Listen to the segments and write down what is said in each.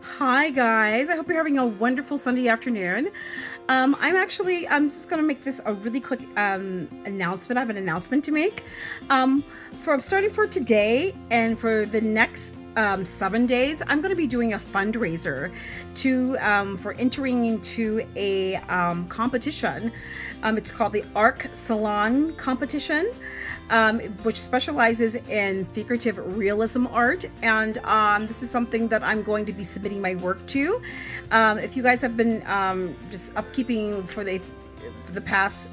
Hi guys, I hope you're having a wonderful Sunday afternoon. I'm just gonna make this a really quick announcement. I have an announcement to make. For starting for today and for the next 7 days, I'm going to be doing a fundraiser for entering into a competition. It's called the Salon competition, which specializes in figurative realism art. And this is something that I'm going to be submitting my work to. If you guys have been just upkeeping for the past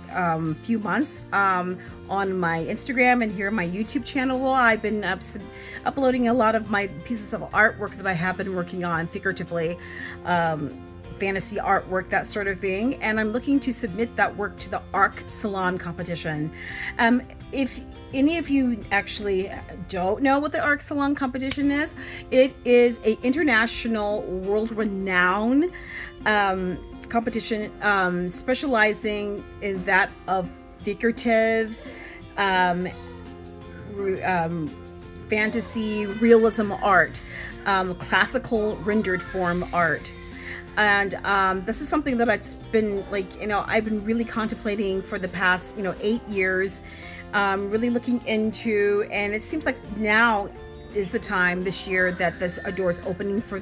few months on my Instagram and here on my YouTube channel, well, I've been uploading a lot of my pieces of artwork that I have been working on figuratively. Fantasy artwork, that sort of thing, and I'm looking to submit that work to the Salon competition. If any of you actually don't know what the Salon competition is, it is a international, world-renowned competition specializing in that of figurative, fantasy, realism art, classical rendered form art. And this is something that I've been really contemplating for the past 8 years, really looking into, and it seems like now is the time this year that this a door is opening for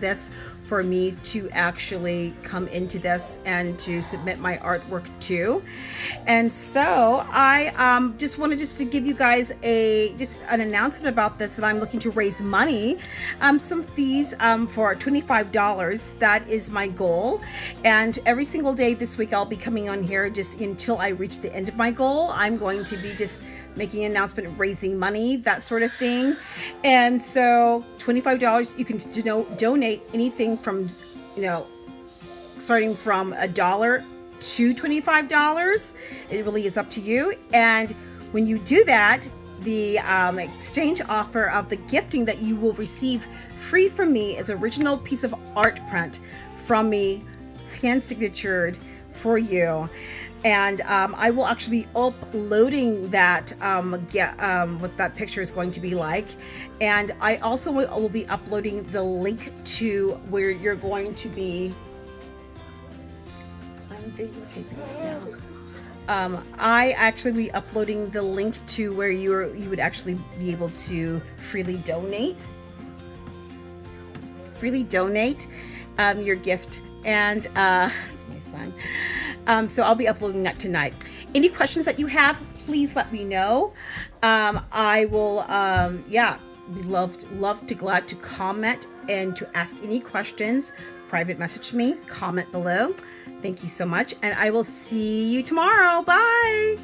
me to actually come into this and to submit my artwork to. And so I just wanted to give you guys an announcement about this, that I'm looking to raise money, some fees for $25. That is my goal, and every single day this week I'll be coming on here just until I reach the end of my goal. I'm going to be just making an announcement, raising money, that sort of thing. And so $25, you can donate anything from, starting from $1 to $25. It really is up to you. And when you do that, the exchange offer of the gifting that you will receive free from me is original piece of art print from me, hand signatured for you. And I will actually be uploading that, what that picture is going to be like. And I also will be uploading the link to where you're going to be. I'm videotaping right now. I actually be uploading the link to where you would actually be able to freely donate your gift. And it's my son. So I'll be uploading that tonight. Any questions that you have, please let me know. I will, be glad to comment and to ask any questions. Private message me, comment below. Thank you so much, and I will see you tomorrow. Bye.